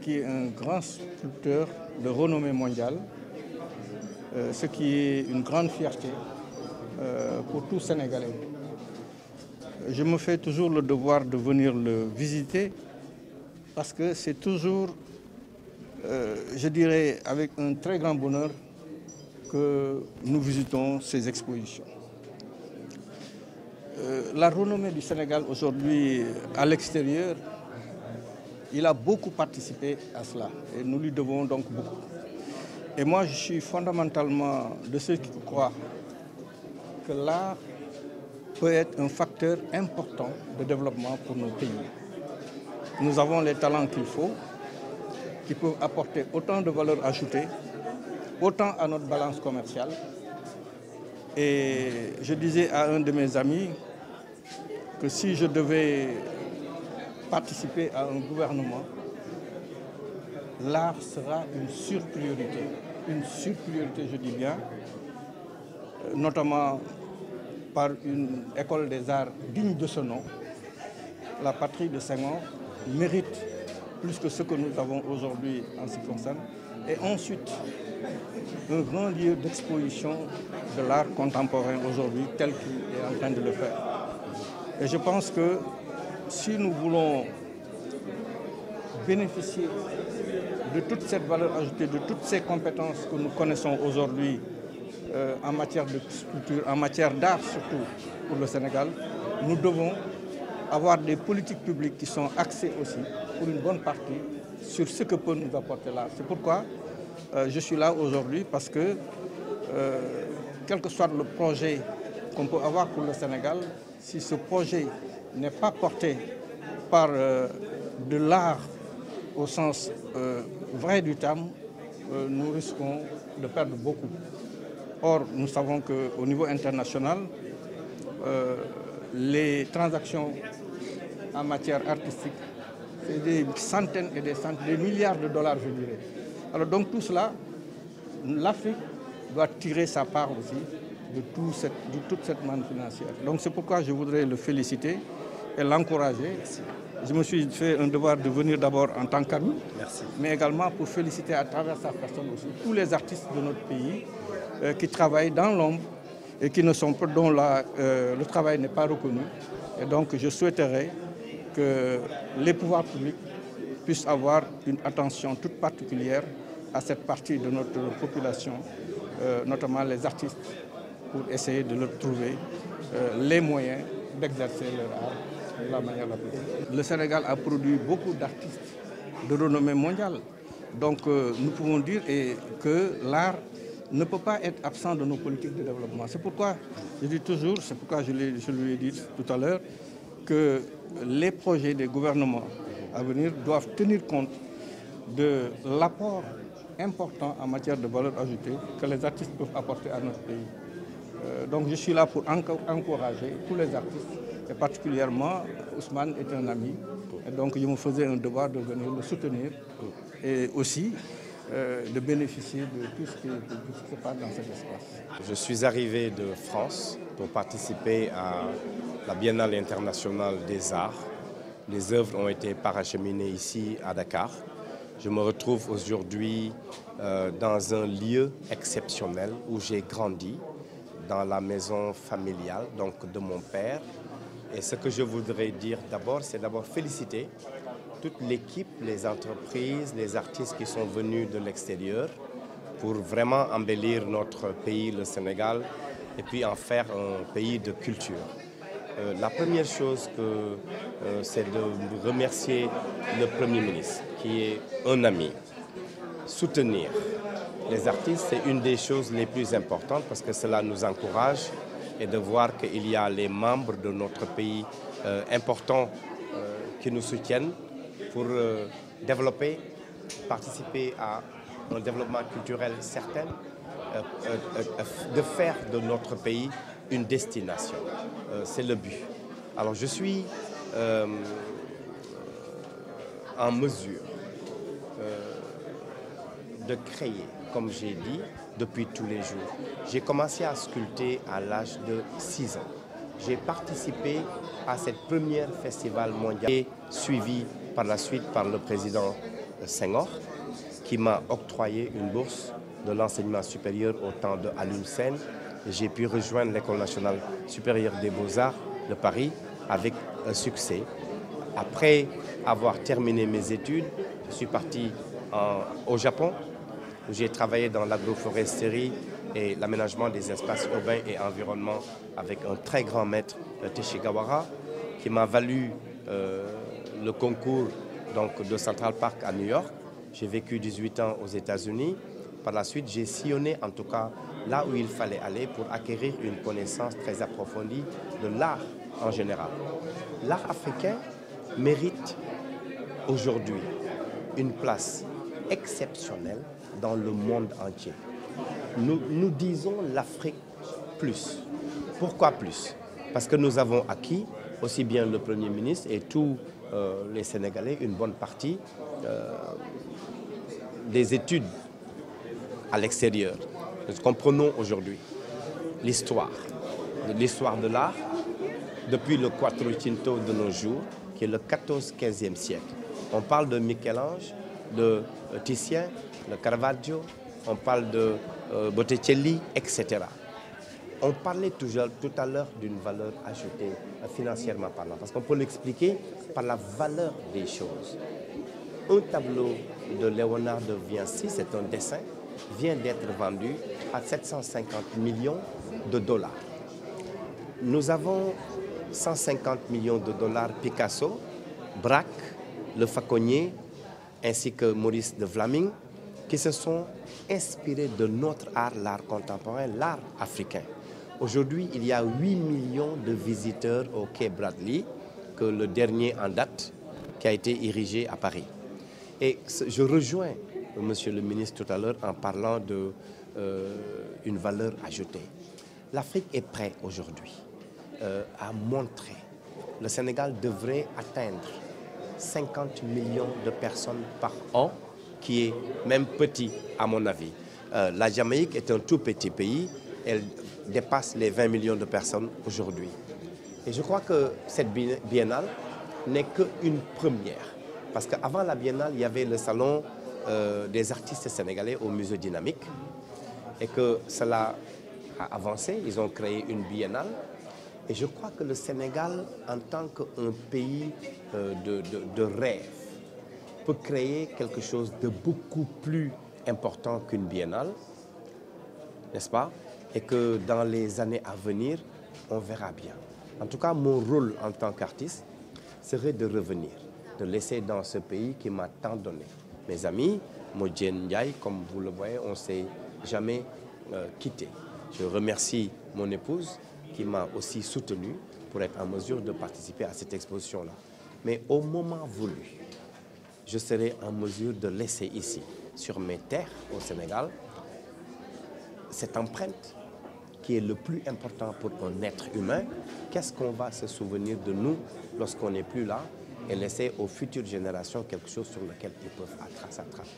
qui est un grand sculpteur de renommée mondiale, ce qui est une grande fierté pour tout Sénégalais. Je me fais toujours le devoir de venir le visiter parce que c'est toujours, je dirais, avec un très grand bonheur que nous visitons ces expositions. La renommée du Sénégal aujourd'hui à l'extérieur, il a beaucoup participé à cela et nous lui devons donc beaucoup. Et moi, je suis fondamentalement de ceux qui croient que l'art peut être un facteur important de développement pour nos pays. Nous avons les talents qu'il faut, qui peuvent apporter autant de valeur ajoutée, autant à notre balance commerciale. Et je disais à un de mes amis que si je devais participer à un gouvernement, l'art sera une surpriorité. Une surpriorité, je dis bien, notamment par une école des arts digne de ce nom. La patrie de Senghor mérite plus que ce que nous avons aujourd'hui en ce qui concerne. Et ensuite, un grand lieu d'exposition de l'art contemporain aujourd'hui, tel qu'il est en train de le faire. Et je pense que si nous voulons bénéficier de toute cette valeur ajoutée, de toutes ces compétences que nous connaissons aujourd'hui en matière de culture, en matière d'art surtout pour le Sénégal, nous devons avoir des politiques publiques qui sont axées aussi, pour une bonne partie, sur ce que peut nous apporter l'art. C'est pourquoi je suis là aujourd'hui, parce que quel que soit le projet qu'on peut avoir pour le Sénégal, si ce projet n'est pas porté par de l'art au sens vrai du terme, nous risquons de perdre beaucoup. Or, nous savons qu'au niveau international, les transactions en matière artistique, c'est des centaines et des centaines, des milliards de dollars, je dirais. Alors donc tout cela, l'Afrique doit tirer sa part aussi de toute cette manne financière. Donc c'est pourquoi je voudrais le féliciter et l'encourager. Je me suis fait un devoir de venir d'abord en tant qu'ami, mais également pour féliciter à travers sa personne aussi tous les artistes de notre pays qui travaillent dans l'ombre et qui ne sont pas, dont le travail n'est pas reconnu. Et donc je souhaiterais que les pouvoirs publics puissent avoir une attention toute particulière à cette partie de notre population, notamment les artistes, pour essayer de leur trouver les moyens d'exercer leur art de la manière la plus possible. Le Sénégal a produit beaucoup d'artistes de renommée mondiale. Donc nous pouvons dire que l'art ne peut pas être absent de nos politiques de développement. C'est pourquoi je dis toujours, c'est pourquoi je lui ai dit tout à l'heure, que les projets des gouvernements à venir doivent tenir compte de l'apport important en matière de valeur ajoutée que les artistes peuvent apporter à notre pays. Donc je suis là pour encourager tous les artistes, et particulièrement Ousmane est un ami, et donc je me faisais un devoir de venir le soutenir et aussi de bénéficier de tout ce qui se passe dans cet espace. Je suis arrivé de France pour participer à la Biennale internationale des arts. Les œuvres ont été paracheminées ici à Dakar. Je me retrouve aujourd'hui dans un lieu exceptionnel où j'ai grandi, dans la maison familiale donc de mon père. Et ce que je voudrais dire d'abord, c'est d'abord féliciter toute l'équipe, les entreprises, les artistes qui sont venus de l'extérieur pour vraiment embellir notre pays, le Sénégal, et puis en faire un pays de culture. La première chose, c'est de remercier le Premier ministre, qui est un ami. Soutenir les artistes, c'est une des choses les plus importantes parce que cela nous encourage et de voir qu'il y a les membres de notre pays importants qui nous soutiennent pour développer, participer à un développement culturel certain, de faire de notre pays une destination. C'est le but. Alors je suis en mesure de créer, comme j'ai dit, depuis tous les jours. J'ai commencé à sculpter à l'âge de 6 ans. J'ai participé à cette première festival mondial et suivi par la suite par le président Senghor, qui m'a octroyé une bourse de l'enseignement supérieur au temps de Alioune Sène. J'ai pu rejoindre l'École nationale supérieure des beaux-arts de Paris avec un succès. Après avoir terminé mes études, je suis parti au Japon, où j'ai travaillé dans l'agroforesterie et l'aménagement des espaces urbains et environnement avec un très grand maître, Teshigawara, qui m'a valu le concours donc, de Central Park à New York. J'ai vécu 18 ans aux États-Unis. Par la suite, j'ai sillonné en tout cas là où il fallait aller pour acquérir une connaissance très approfondie de l'art en général. L'art africain mérite aujourd'hui une place exceptionnelle dans le monde entier. Nous disons l'Afrique plus. Pourquoi plus? Parce que nous avons acquis, aussi bien le Premier ministre et tous les Sénégalais, une bonne partie des études à l'extérieur. Nous comprenons aujourd'hui l'histoire de l'art depuis le Quattrocento de nos jours, qui est le 14e-15e siècle. On parle de Michel-Ange, de Titien, de Caravaggio, on parle de Botticelli, etc. On parlait tout à l'heure d'une valeur ajoutée financièrement parlant, parce qu'on peut l'expliquer par la valeur des choses. Un tableau de Léonard de Vinci, c'est un dessin, vient d'être vendu à 750 millions de dollars. Nous avons 150 millions de dollars Picasso, Braque, Le Faconnier, ainsi que Maurice de Vlaming, qui se sont inspirés de notre art, l'art contemporain, l'art africain. Aujourd'hui, il y a 8 millions de visiteurs au quai Bradley, que le dernier en date, qui a été érigé à Paris. Et je rejoins Monsieur le ministre tout à l'heure en parlant d'une valeur ajoutée. L'Afrique est prête aujourd'hui à montrer. Le Sénégal devrait atteindre 50 millions de personnes par an, qui est même petit à mon avis. La Jamaïque est un tout petit pays, elle dépasse les 20 millions de personnes aujourd'hui. Et je crois que cette biennale n'est qu'une première. Parce qu'avant la biennale, il y avait le salon des artistes sénégalais au musée Dynamique et que cela a avancé, ils ont créé une biennale et je crois que le Sénégal en tant qu'un pays de rêve peut créer quelque chose de beaucoup plus important qu'une biennale, n'est-ce pas? Et que dans les années à venir, on verra bien. En tout cas, mon rôle en tant qu'artiste serait de revenir, de laisser dans ce pays qui m'a tant donné. Mes amis, Modjen Ndiaye, comme vous le voyez, on ne s'est jamais quitté. Je remercie mon épouse qui m'a aussi soutenu pour être en mesure de participer à cette exposition-là. Mais au moment voulu, je serai en mesure de laisser ici, sur mes terres au Sénégal, cette empreinte qui est le plus important pour un être humain. Qu'est-ce qu'on va se souvenir de nous lorsqu'on n'est plus là et laisser aux futures générations quelque chose sur lequel ils peuvent s'attraper.